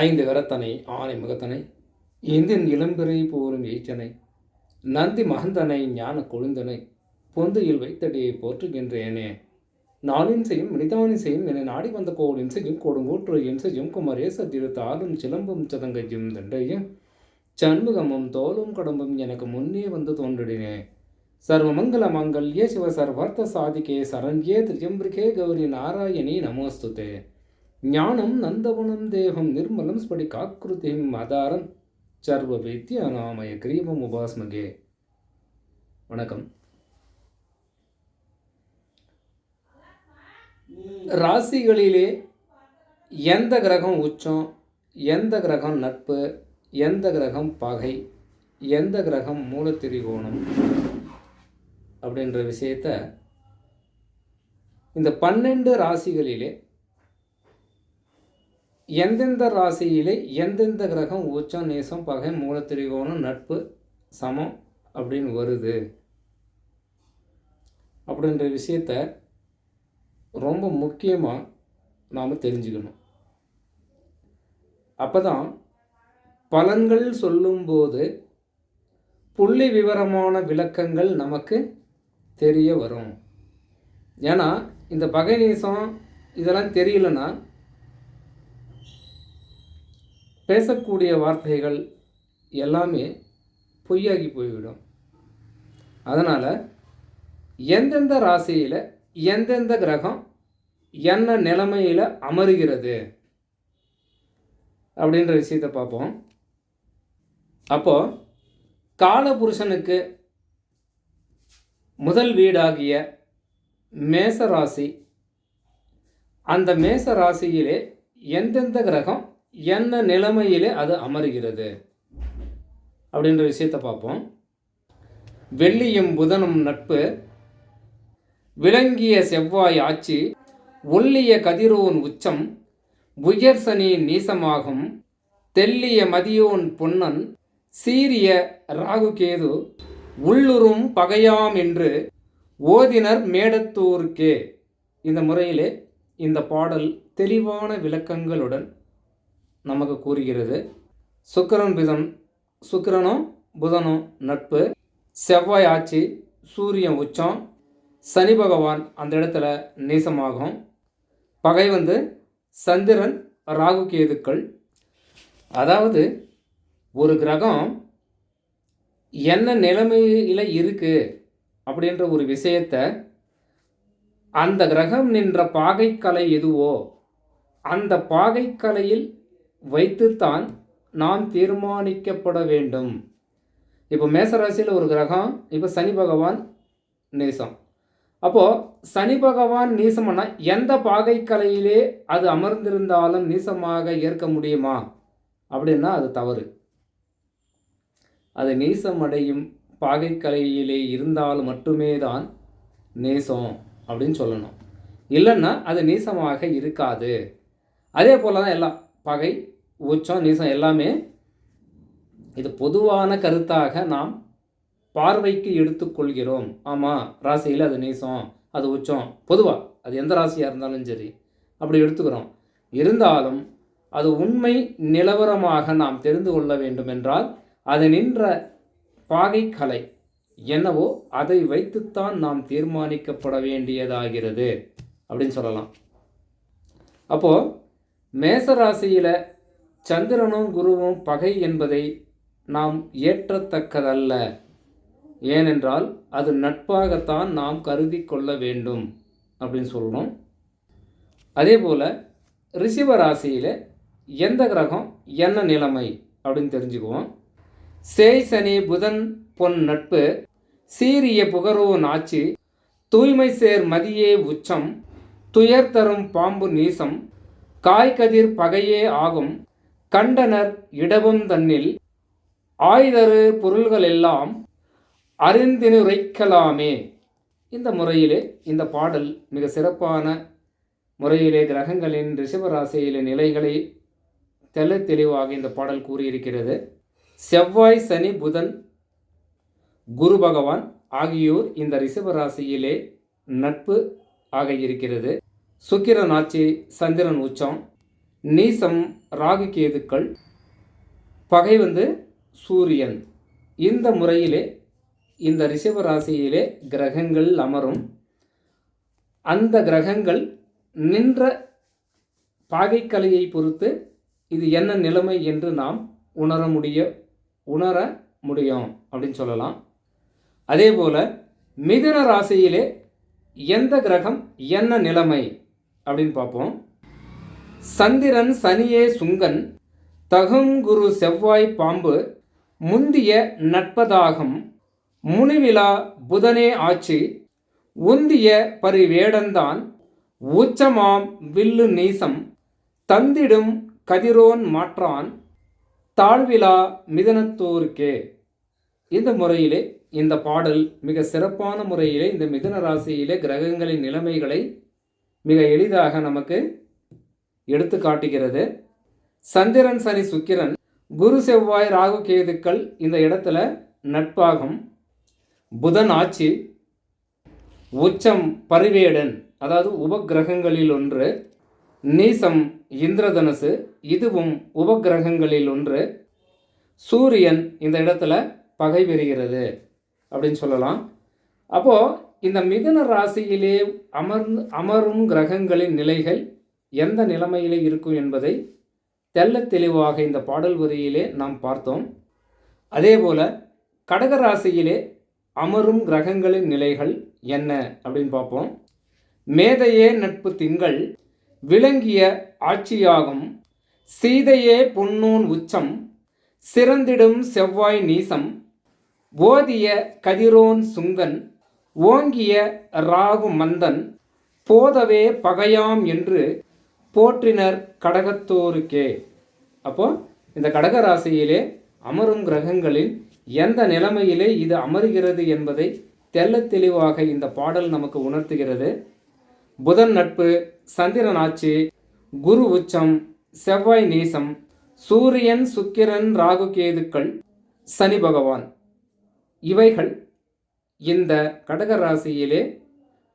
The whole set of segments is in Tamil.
ஐந்து கரத்தனை ஆனை முகத்தனை இந்தின் இளம்பிறை போரும் ஈச்சனை நந்தி மகந்தனை ஞான கொழுந்தனை பொந்தையில் வைத்தடியை போற்றுகின்றேனே. நாளின் செய்யும் மனிதானின் செய்யும் என நாடி வந்த கோளின் செய்யும் கொடுங்கோற்று என் செய்யும் குமரேச திருத்தாலும் சிலம்பும் சதங்கையும் தண்டையும் சண்முகமும் தோலும் கடம்பும் எனக்கு முன்னே வந்து தோன்றினே. சர்வமங்கல மங்கல்ய சிவ சர்வார்த்த சாதிகே சரண்யே திரியம்பிகே கௌரி நாராயணி நமோஸ்துதே. ஞானம் நந்தவனம் தேவம் நிர்மலம் ஸ்படிகாக்கிருதிம் ஆதாரம் சர்வ வித்யா நாமய கிரீவம் உபாஸ்மகே. வணக்கம். ராசிகளிலே எந்த கிரகம் உச்சம், எந்த கிரகம் நட்பு, எந்த கிரகம் பகை, எந்த கிரகம் மூலத்திரிகோணம் அப்படின்ற விஷயத்த இந்த 12 ராசிகளிலே எந்தெந்த ராசியிலே எந்தெந்த கிரகம் உச்சம், நேசம், பகை, மூலத்திரிகோணம், நட்பு, சமம் அப்படின்னு வருது அப்படின்ற விஷயத்த ரொம்ப முக்கியமாக நாம் தெரிஞ்சுக்கணும். அப்போ தான் பலன்கள் சொல்லும்போது புள்ளி விவரமான விளக்கங்கள் நமக்கு தெரிய வரும். ஏன்னா இந்த பகை நேசம் இதெல்லாம் தெரியலன்னா பேசக்கூடிய வார்த்தைகள் எல்லாமே பொய்யாகி போய்விடும். அதனால் எந்தெந்த ராசியில் எந்தெந்த கிரகம் என்ன நிலைமையில் அமருகிறது அப்படின்ற விஷயத்தை பார்ப்போம். அப்போது காலபுருஷனுக்கு முதல் வீடாகிய மேச ராசி, அந்த மேச ராசியிலே எந்தெந்த கிரகம் என்ன நிலைமையிலே அது அமருகிறது அப்படின்ற விஷயத்தை பார்ப்போம். வெள்ளியும் புதனும் நட்பு, விளங்கிய செவ்வாய் ஆட்சி, ஒல்லிய கதிரோன் உச்சம், உயர் சனி நீசமாகும், தெல்லிய மதியோன் பொன்னன், சீரிய ராகுகேது, உள்ளுறும் பகையாம் என்று ஓதினர் மேடத்தூர்க்கே. இந்த முறையிலே இந்த பாடல் தெளிவான விளக்கங்களுடன் நமக்கு கூறுகிறது. சுக்கிரனும் புதனும் நட்பு, செவ்வாய் ஆட்சி, சூரியன் உச்சம், சனி பகவான் அந்த இடத்துல நீசமாகும், பகை சந்திரன் ராகு கேதுக்கள். அதாவது ஒரு கிரகம் என்ன நிலைமையில் இருக்குது அப்படின்ற ஒரு விஷயத்தை அந்த கிரகம் நின்ற பாகைக்கலை எதுவோ அந்த பாகைக்கலையில் வைத்துத்தான் நாம் தீர்மானிக்கப்பட வேண்டும். இப்போ மேசராசியில் ஒரு கிரகம், இப்போ சனி பகவான் நீசம். அப்போது சனி பகவான் நீசம்னா எந்த பாகைக்கலையிலே அது அமர்ந்திருந்தாலும் நீசமாக ஏற்க முடியுமா அப்படின்னா அது தவறு. அது நீசமடையும் பாகைக்கலையிலே இருந்தால் மட்டுமே தான் நேசம் அப்படின்னு சொல்லணும். இல்லைன்னா அது நீசமாக இருக்காது. அதே போல் தான் எல்லாம் பகை, உச்சம், நீசம் எல்லாமே இது பொதுவான கருத்தாக நாம் பார்வைக்கு எடுத்துக்கொள்கிறோம். ஆமாம், ராசியில் அது நீசம், அது உச்சம், பொதுவாக அது எந்த ராசியாக இருந்தாலும் சரி அப்படி எடுத்துக்கிறோம். இருந்தாலும் அது உண்மை நிலவரமாக நாம் தெரிந்து கொள்ள வேண்டும் என்றால் அது நின்ற பாகைக்கலை என்னவோ அதை வைத்துத்தான் நாம் தீர்மானிக்கப்பட வேண்டியதாகிறது அப்படின்னு சொல்லலாம். அப்போது மேசராசியில் சந்திரனும் குருவும் பகை என்பதை நாம் ஏற்றத்தக்கதல்ல. ஏனென்றால் அது நட்பாகத்தான் நாம் கருதி கொள்ள வேண்டும் அப்படின்னு சொல்லணும். அதே போல் ரிஷப ராசியில் எந்த கிரகம் என்ன நிலைமை அப்படின்னு தெரிஞ்சுக்குவோம். சேய் சனி புதன் பொன் நட்பு, சீரிய புகரோன் ஆட்சி, தூய்மை சேர் மதியே உச்சம், துயர் தரும் பாம்பு நீசம், காய்கதிர் பகையே ஆகும், கண்டனர் இடபம் தன்னில், ஆய்தரு பொருள்கள் எல்லாம் அறிந்தினுரைக்கலாமே. இந்த முறையிலே இந்த பாடல் மிக சிறப்பான முறையிலே கிரகங்களின் ரிஷபராசியிலே நிலைகளை தெளிவாக இந்த பாடல் கூறியிருக்கிறது. செவ்வாய், சனி, புதன், குரு பகவான் ஆகியோர் இந்த ரிஷபராசியிலே நட்பு ஆக இருக்கிறது. சுக்கிரன் ஆட்சி, சந்திரன் உச்சம், நீசம் ராகு கேதுக்கள், பகை சூரியன். இந்த முறையிலே இந்த ரிஷப ராசியிலே கிரகங்கள் அமரும். அந்த கிரகங்கள் நின்ற பாகைக்கலையை பொறுத்து இது என்ன நிலைமை என்று நாம் உணர முடியும் அப்படின்னு சொல்லலாம். அதே போல் மிதுன ராசியிலே எந்த கிரகம் என்ன நிலைமை அப்படின்னு பார்ப்போம். சந்திரன் சனியே சுங்கன், தகுங்குரு செவ்வாய் பாம்பு, முந்திய நட்பதாகம், முனிவிழா புதனே ஆட்சி, உந்திய பரிவேடந்தான், உச்சமாம் வில்லு நீசம், தந்திடும் கதிரோன் மாற்றான், தாழ்விழா மிதனத்தோருக்கே. இந்த முறையிலே இந்த பாடல் மிக சிறப்பான முறையிலே இந்த மிதுன ராசியிலே கிரகங்களின் நிலைமைகளை மிக எளிதாக நமக்கு எடுத்து காட்டுகிறது. சந்திரன் சனி சுக்கிரன், குரு செவ்வாய் ராகு கேதுக்கள் இந்த இடத்துல நட்பாகும். புதன் ஆட்சி, உச்சம் பரிவேடன் அதாவது உபகிரகங்களில் ஒன்று, நீசம் இந்திரதனுசு இதுவும் உபகிரகங்களில் ஒன்று, சூரியன் இந்த இடத்துல பகை பெறுகிறது அப்படின்னு சொல்லலாம். அப்போது இந்த மிதுன ராசியிலே அமரும் கிரகங்களின் நிலைகள் எந்த நிலைமையிலே இருக்கும் என்பதை தெள்ள தெளிவாக இந்த பாடல் வரியிலே நாம் பார்த்தோம். அதே போல் கடக ராசியிலே அமரும் கிரகங்களின் நிலைகள் என்ன அப்படின்னு பார்ப்போம். மேதையே நட்பு திங்கள், விளங்கிய ஆட்சியாகும், சீதையே பொன்னூன் உச்சம், சிறந்திடும் செவ்வாய் நீசம், ஓதிய கதிரோன் சுங்கன், ஓங்கிய ராகு மந்தன், போதவே பகையாம் என்று போற்றினர் கடகத்தோருக்கே. அப்போ இந்த கடக ராசியிலே அமரும் கிரகங்களின் எந்த நிலைமையிலே இது அமருகிறது என்பதை தெள்ள தெளிவாக இந்த பாடல் நமக்கு உணர்த்துகிறது. புதன் நட்பு, சந்திரன் ஆட்சி, குரு உச்சம், செவ்வாய் நீசம், சூரியன் சுக்கிரன் ராகு கேதுக்கள், சனி பகவான், இவைகள் இந்த கடக ராசியிலே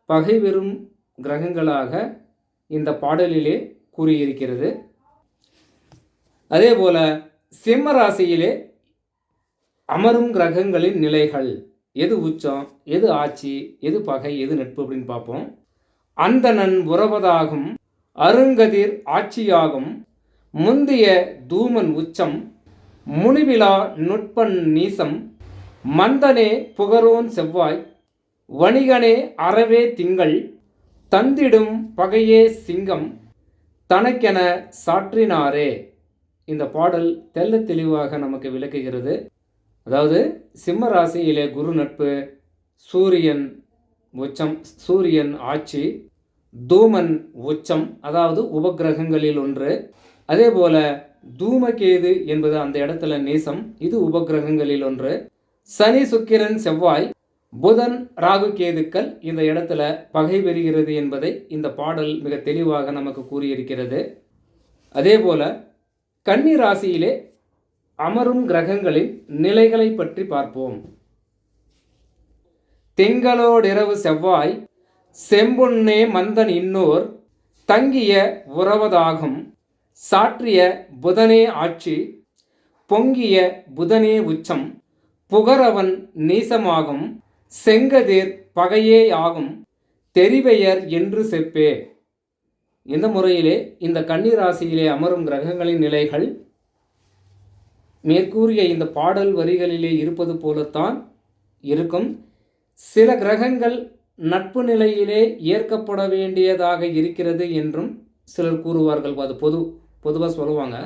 பகை பெறும் கிரகங்களாக இந்த பாடலிலே கூறியிருக்கிறது. அதே போல சிம்ம ராசியிலே அமரும் கிரகங்களின் நிலைகள் எது உச்சம், எது ஆட்சி, எது பகை, எது நட்பு அப்படின்னு பார்ப்போம். அந்தணன் உறவதாகும், அருங்கதிர் ஆட்சியாகும், முந்திய தூமன் உச்சம், முனிவிழா நுட்பன் நீசம், மந்தனே புகரோன் செவ்வாய், வணிகனே அறவே திங்கள், தந்திடும் பகையே சிங்கம், தனக்கென சாற்றினாரே. இந்த பாடல் தெள்ள தெளிவாக நமக்கு விளக்குகிறது. அதாவது சிம்ம ராசியிலே குரு நட்பு, சூரியன் உச்சம், சூரியன் ஆட்சி, தூமன் உச்சம் அதாவது உபகிரகங்களில் ஒன்று, அதே போல தூமகேது என்பது அந்த இடத்துல நேசம், இது உபகிரகங்களில் ஒன்று, சனி சுக்கிரன் செவ்வாய் புதன் ராகு கேதுக்கள் இந்த இடத்துல பகை பெறுகிறது என்பதை இந்த பாடல் மிக தெளிவாக நமக்கு கூறியிருக்கிறது. அதே போல கன்னி ராசியிலே அமரும் கிரகங்களின் நிலைகளை பற்றி பார்ப்போம். திங்களோடிரவு செவ்வாய், செம்பொன்னே மந்தன் இன்னோர், தங்கிய உறவதாகும், சாற்றிய புதனே ஆட்சி, பொங்கிய புதனே உச்சம், புகரவன் நீசமாகும், செங்கதிர் பகையே ஆகும், தெரிவையர் என்று செப்பே. இந்த முறையிலே இந்த கன்னி ராசியிலே அமரும் கிரகங்களின் நிலைகள் மேற்கூறிய இந்த பாடல் வரிகளிலே இருப்பது போலத்தான் இருக்கும். சில கிரகங்கள் நட்பு நிலையிலே ஏற்கப்பட வேண்டியதாக இருக்கிறது என்றும் சிலர் கூறுவார்கள். அது பொதுவாக சொல்லுவாங்க.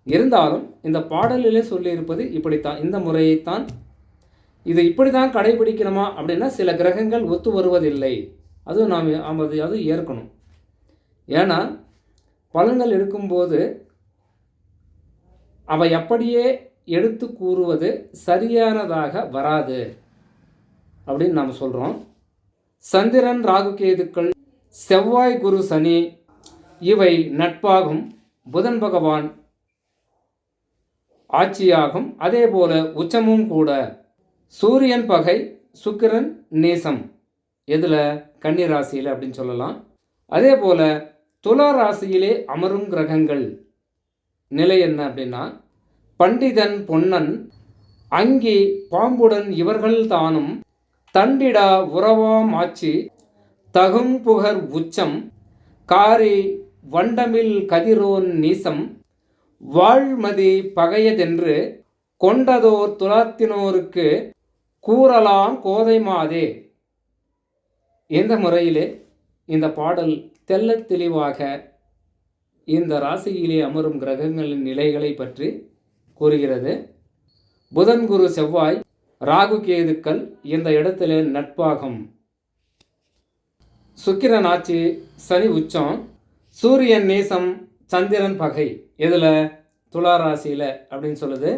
இருந்தாலும் இந்த பாடலிலே சொல்லியிருப்பது இப்படித்தான், இந்த முறையைத்தான், இது இப்படி தான் கடைபிடிக்கணுமா அப்படின்னா சில கிரகங்கள் ஒத்து வருவதில்லை. அதுவும் நாம் அது ஏற்கணும். ஏன்னா பலன்கள் எடுக்கும்போது அவை அப்படியே எடுத்து கூறுவது சரியானதாக வராது அப்படின்னு நாம் சொல்கிறோம். சந்திரன் ராகு கேதுக்கள், செவ்வாய் குரு சனி இவை நட்பாகும், புதன் பகவான் ஆட்சியாகும், அதே போல உச்சமும் கூட. சூரியன் பகை, சுக்கிரன் நேசம் எதில், கன்னி ராசியில் அப்படின்னு சொல்லலாம். அதே போல் துலா ராசியிலே அமரும் கிரகங்கள் நிலை என்ன அப்படின்னா, பண்டிதன் பொன்னன் அங்கி பாம்புடன் இவர்கள் தானும் தண்டிடா உறவாம் ஆட்சி தகும் புகர் உச்சம் காரி வண்டமில் கதிரோன் நீசம் வாழ்மதி பகையதென்று கொண்டதோர் துலாத்தினோருக்கு கூறலாம் கோதை மாதே. இந்த முறையிலே இந்த பாடல் தெள்ளத் தெளிவாக இந்த ராசியிலே அமரும் கிரகங்களின் நிலைகளை பற்றி கூறுகிறது. புதன் குரு செவ்வாய் ராகு கேதுக்கள் இந்த இடத்துல நட்பாகும். சுக்கிரன் ஆட்சி, சனி உச்சம், சூரியன் நீசம், சந்திரன் பகை. இதில் துலா ராசியில் அப்படின்னு சொல்லுது.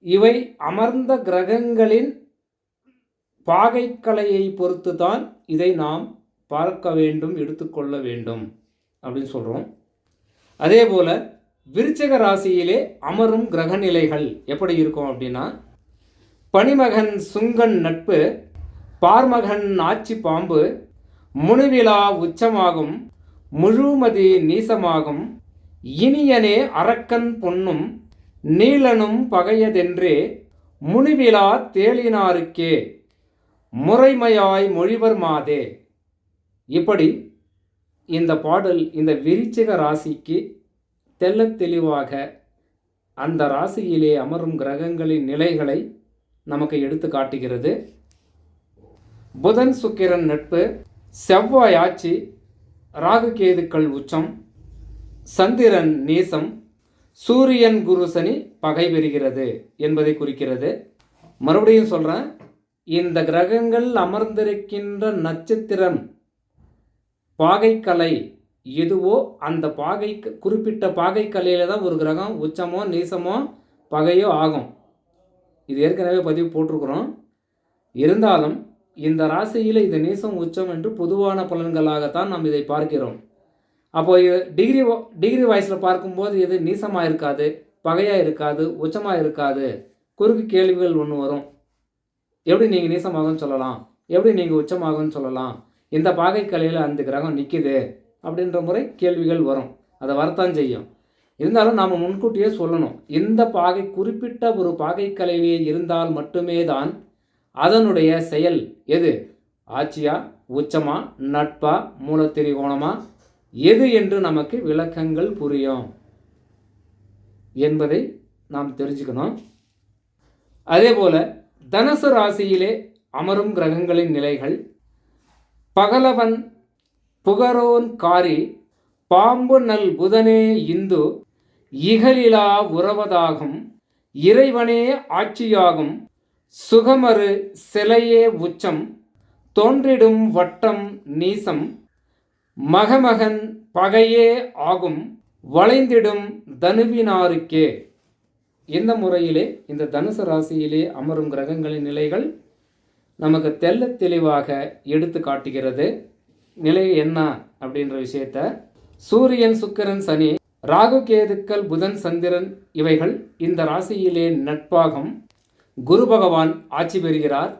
இவை அமர்ந்த கிரகங்களின் பாகைக்கலையை பொறுத்து தான் இதை நாம் பார்க்க வேண்டும், எடுத்துக்கொள்ள வேண்டும் அப்படின்னு சொல்கிறோம். அதே போல் விருச்சிக ராசியிலே அமரும் கிரக நிலைகள் எப்படி இருக்கும் அப்படின்னா, பனிமகன் சுங்கன் நட்பு, பார்மகன் ஆட்சி பாம்பு, முனிவிழா உச்சமாகும், முழுமதி நீசமாகும், இனியனே அரக்கன் பொன்னும் நீலனும் பகையதென்றே முனிவிழா தேளினாருக்கே முறைமையாய் மொழிவர் மாதே. இப்படி இந்த பாடல் இந்த விருச்சிக ராசிக்கு தெள்ளத் தெளிவாக அந்த ராசியிலே அமரும் கிரகங்களின் நிலைகளை நமக்கு எடுத்து காட்டுகிறது. புதன் சுக்கிரன் நட்பு, செவ்வாய் ஆட்சி, ராகு கேதுக்கள் உச்சம், சந்திரன் நீசம், சூரியன் குரு சனி பகை பெறுகிறது என்பதை குறிக்கிறது. மறுபடியும் சொல்கிறேன், இந்த கிரகங்கள் அமர்ந்திருக்கின்ற நட்சத்திரம் பாகைக்கலை எதுவோ அந்த பாகை குறிப்பிட்ட பாகைக்கலையில் தான் ஒரு கிரகம் உச்சமோ நீசமோ பகையோ ஆகும். இது ஏற்கனவே பதிவு போட்டிருக்கிறோம். இருந்தாலும் இந்த ராசியில் இது நீசம் உச்சம் என்று பொதுவான பலன்களாகத்தான் நாம் இதை பார்க்கிறோம். அப்போது டிகிரி வாய்ஸில் பார்க்கும்போது இது நீசமாக இருக்காது, பகையாக இருக்காது, உச்சமாக இருக்காது. குறுக்கு கேள்விகள் ஒன்று வரும். எப்படி நீங்கள் நீசமாகும்னு சொல்லலாம், எப்படி நீங்கள் உச்சமாகும்னு சொல்லலாம், இந்த பாகைக்கலையில் அந்த கிரகம் நிற்கிது அப்படின்ற முறை கேள்விகள் வரும். அதை வரத்தான் செய்யும். இருந்தாலும் நாம் முன்கூட்டியே சொல்லணும், இந்த பாகை குறிப்பிட்ட ஒரு பாகைக்கலையிலே இருந்தால் மட்டுமே தான் அதனுடைய செயல் எது, ஆட்சியா, உச்சமா, நட்பா, மூலத்திரிகோணமா, எது என்று நமக்கு விளக்கங்கள் புரியும் என்பதை நாம் தெரிஞ்சுக்கணும். அதே போல தனுசு ராசியிலே அமரும் கிரகங்களின் நிலைகள், பகலவன் புகரோன் காரி, பாம்பு நல் புதனே இந்து, இகலிலா உறவதாகும், இறைவனே ஆட்சியாகும், சுகமறு சிலையே உச்சம், தோன்றிடும் வட்டம் நீசம், மகமகன் பகையே ஆகும், வளைந்திடும் தனுவினாருக்கே. இந்த முறையிலே இந்த தனுசு ராசியிலே அமரும் கிரகங்களின் நிலைகள் நமக்கு தெள்ளத் தெளிவாக எடுத்து காட்டுகிறது. நிலை என்ன அப்படின்ற விஷயத்த, சூரியன் சுக்கிரன் சனி ராகு கேதுக்கள் புதன் சந்திரன் இவைகள் இந்த ராசியிலே நட்பாகும். குரு பகவான் ஆட்சி பெறுகிறார்.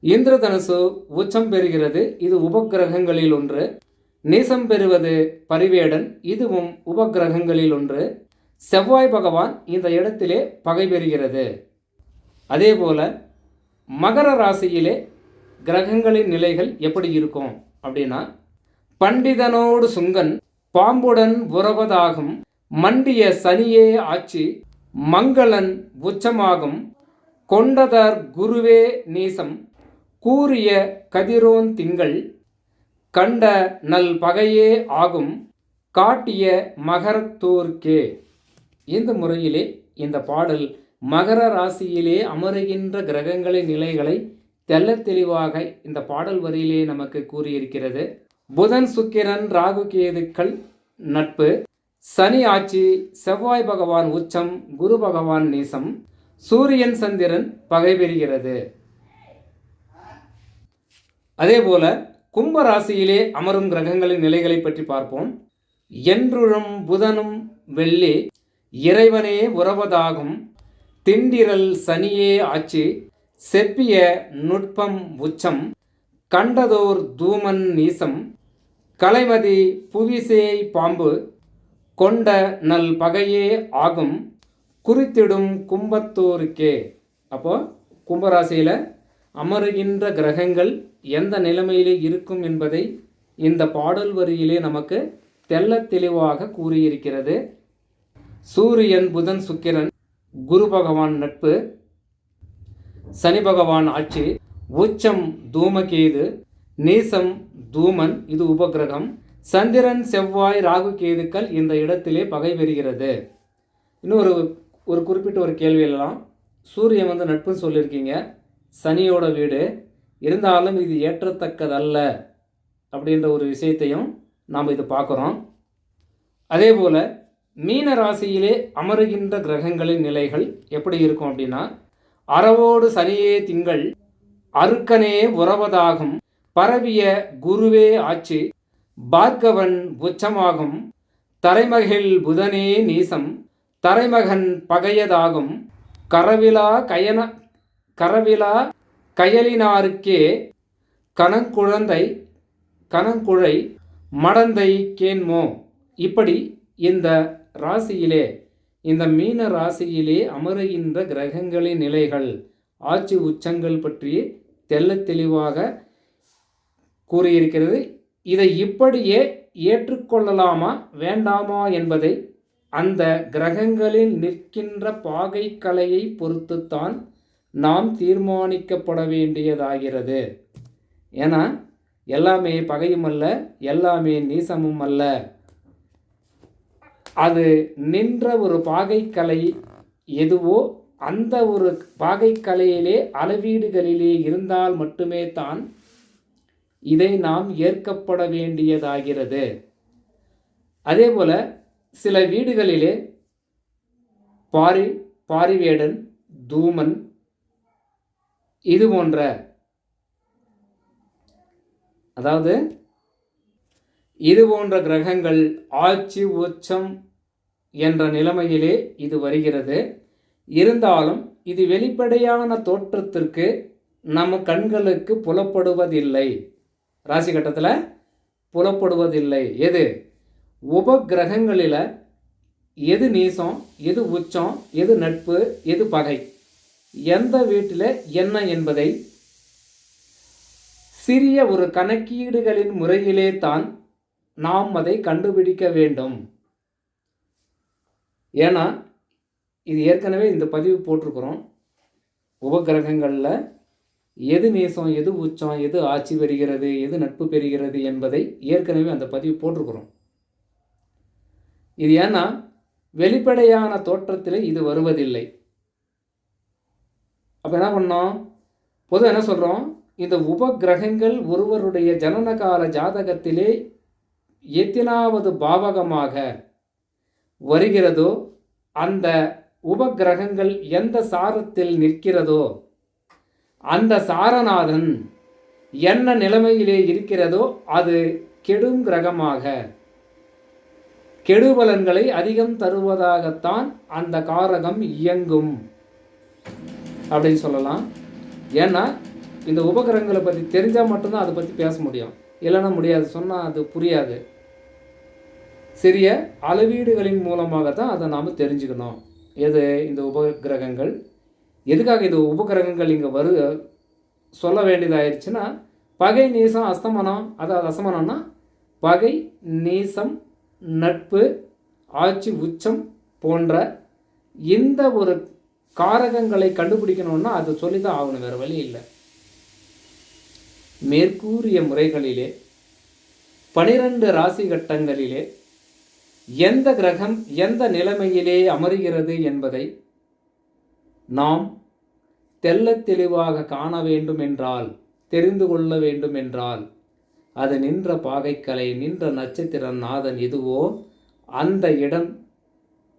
இந்திரதனுசு உச்சம் பெறுகிறது, இது உபகிரகங்களில் ஒன்று. நீசம் பெறுவது பரிவேடன், இதுவும் உபகிரகங்களில் ஒன்று. செவ்வாய் பகவான் இந்த இடத்திலே பகை பெறுகிறது. அதே போல மகர ராசியிலே கிரகங்களின் நிலைகள் எப்படி இருக்கும் அப்படின்னா, பண்டிதனோடு சுங்கன் பாம்புடன் உறவதாகும், மண்டிய சனியே ஆட்சி, மங்களன் உச்சமாகும், கொண்டதர் குருவே நீசம், கூறிய கதிரோன் திங்கள், கண்ட நல் பகையே ஆகும், காட்டிய மகரத்தோர்க்கே. இந்த முறையிலே இந்த பாடல் மகர ராசியிலே அமருகின்ற கிரகங்களின் நிலைகளை தெள்ளத் தெளிவாக இந்த பாடல் வரியிலே நமக்கு கூறியிருக்கிறது. புதன் சுக்கிரன் ராகு கேதுக்கள் நட்பு, சனி ஆட்சி, செவ்வாய் பகவான் உச்சம், குரு பகவான் நீசம், சூரியன் சந்திரன் பகை பெறுகிறது. அதே போல கும்ப ராசியிலே அமரும் கிரகங்களின் நிலைகளை பற்றி பார்ப்போம். என்றுழும் புதனும் வெள்ளி, இறைவனே உறவதாகும், திண்டிரல் சனியே ஆட்சி, செப்பிய நுட்பம் உச்சம், கண்டதோர் தூமன் நீசம், கலைமதி புவிசேய் பாம்பு கொண்ட நல் பகையே ஆகும் குறித்திடும் கும்பத்தோருக்கே. அப்போ கும்பராசியில் அமருகின்ற கிரகங்கள் எந்த நிலைமையிலே இருக்கும் என்பதை இந்த பாடல் வரியிலே நமக்கு தெள்ளத் தெளிவாக கூறியிருக்கிறது. சூரியன், புதன், சுக்கிரன், குரு பகவான் நட்பு, சனி பகவான் ஆட்சி, உச்சம் தூமகேது, நீசம் தூமன், இது உபகிரகம். சந்திரன், செவ்வாய், ராகு, கேதுக்கள் இந்த இடத்திலே பகை பெறுகிறது. இன்னொரு குறிப்பிட்ட ஒரு கேள்வியெல்லாம், சூரியன் நட்புன்னு சொல்லியிருக்கீங்க, சனியோட வீடு, இருந்தாலும் இது ஏற்றத்தக்கதல்ல அப்படின்ற ஒரு விஷயத்தையும் நாம் இது பார்க்குறோம். அதே போல் மீன ராசியிலே அமருகின்ற கிரகங்களின் நிலைகள் எப்படி இருக்கும் அப்படின்னா, அறவோடு சனியே திங்கள், அருக்கனே உறவதாகும், பரவிய குருவே ஆட்சி, பார்கவன் உச்சமாகும், தரைமகிழ் புதனே நீசம், தரைமகன் பகையதாகும், கரவிலா கயலினாருக்கே கணங்குழை மடந்தை கேன்மோ. இப்படி இந்த ராசியிலே, இந்த மீன ராசியிலே அமருகின்ற கிரகங்களின் நிலைகள், ஆட்சி உச்சங்கள் பற்றி தெள்ளத் தெளிவாக கூறியிருக்கிறது. இதை இப்படியே ஏற்றுக்கொள்ளலாமா வேண்டாமா என்பதை அந்த கிரகங்களில் நிற்கின்ற பாகை கலையை பொறுத்துத்தான் நாம் தீர்மானிக்கப்பட வேண்டியதாகிறது. ஏன்னா எல்லாமே பகையும் அல்ல, எல்லாமே நீசமும் அல்ல. அது நின்ற ஒரு பாகைக்கலை எதுவோ அந்த ஒரு பாகைக்கலையிலே அளவீடுகளிலே இருந்தால் மட்டுமே தான் இதை நாம் ஏற்கப்பட வேண்டியதாகிறது. அதே போல சில வீடுகளிலே பாரிவேடன், தூமன், இது போன்ற, அதாவது இது போன்ற கிரகங்கள் ஆட்சி உச்சம் என்ற நிலைமையிலே இது வருகிறது. இருந்தாலும் இது வெளிப்படையான தோற்றத்திற்கு நம்ம கண்களுக்கு புலப்படுவதில்லை, ராசி கட்டத்தில் புலப்படுவதில்லை. எது உபகிரகங்களில் எது நீசம், எது உச்சம், எது நட்பு, எது பகை, எந்த வீட்டில் என்ன என்பதை சிறிய ஒரு கணக்கீடுகளின் முறையிலே தான் நாம் அதை கண்டுபிடிக்க வேண்டும். ஏன்னா இது ஏற்கனவே இந்த பதிவு போட்டிருக்கிறோம். உபகிரகங்களில் எது நேசம், எது உச்சம், எது ஆட்சி பெறுகிறது, எது நட்பு பெறுகிறது என்பதை ஏற்கனவே அந்த பதிவு போட்டிருக்கிறோம். இது ஏன்னா வெளிப்படையான தோற்றத்தில் இது வருவதில்லை. அப்போ என்ன பண்ணோம், பொதுவாக என்ன சொல்கிறோம், இந்த உபகிரகங்கள் ஒருவருடைய ஜனனகால ஜாதகத்திலே எத்தனாவது பாவகமாக வருகிறதோ, அந்த உபகிரகங்கள் எந்த சாரத்தில் நிற்கிறதோ, அந்த சாரநாதன் என்ன நிலைமையிலே இருக்கிறதோ அது கெடும் கிரகமாக, கெடுபலன்களை அதிகம் தருவதாகத்தான் அந்த காரகம் இயங்கும் அப்படின்னு சொல்லலாம். ஏன்னா இந்த உபகிரகங்களை பற்றி தெரிஞ்சால் மட்டும்தான் அதை பற்றி பேச முடியும், இல்லைன்னா முடியாது, சொன்னால் அது புரியாது. சிறிய அளவீடுகளின் மூலமாக தான் அதை நாம் தெரிஞ்சுக்கணும். எது இந்த உபகிரகங்கள், எதுக்காக இந்த உபகிரகங்கள் இங்கே சொல்ல வேண்டியதாயிருச்சுன்னா, பகை, நீசம், அஸ்தமனம், அதாவது அசமனம்னா பகை, நீசம், நட்பு, ஆட்சி, உச்சம் போன்ற இந்த ஒரு காரகங்களை கண்டுபிடிக்கணும்னா அது சொல்லி தான் ஆகணும், வேறு வழி இல்லை. மேற்கூறிய முறைகளிலே 12 ராசி கட்டங்களிலே எந்த கிரகம் எந்த நிலைமையிலே அமருகிறது என்பதை நாம் தெள்ளத் தெளிவாக காண வேண்டும் என்றால், தெரிந்து கொள்ள வேண்டும் என்றால், அது நின்ற பாகைக்கலை, நின்ற நட்சத்திர நாதன் எதுவோ அந்த இடம்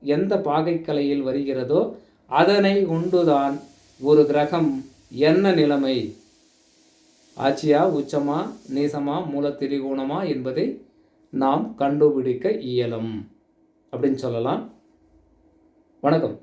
எந்த பாகைக்கலையில் வருகிறதோ அதனை கொண்டுதான் ஒரு கிரகம் என்ன நிலைமை, ஆட்சியா, உச்சமா, நீசமா, மூல திரிகோணமா என்பதை நாம் கண்டுபிடிக்க இயலும் அப்படின்னு சொல்லலாம். வணக்கம்.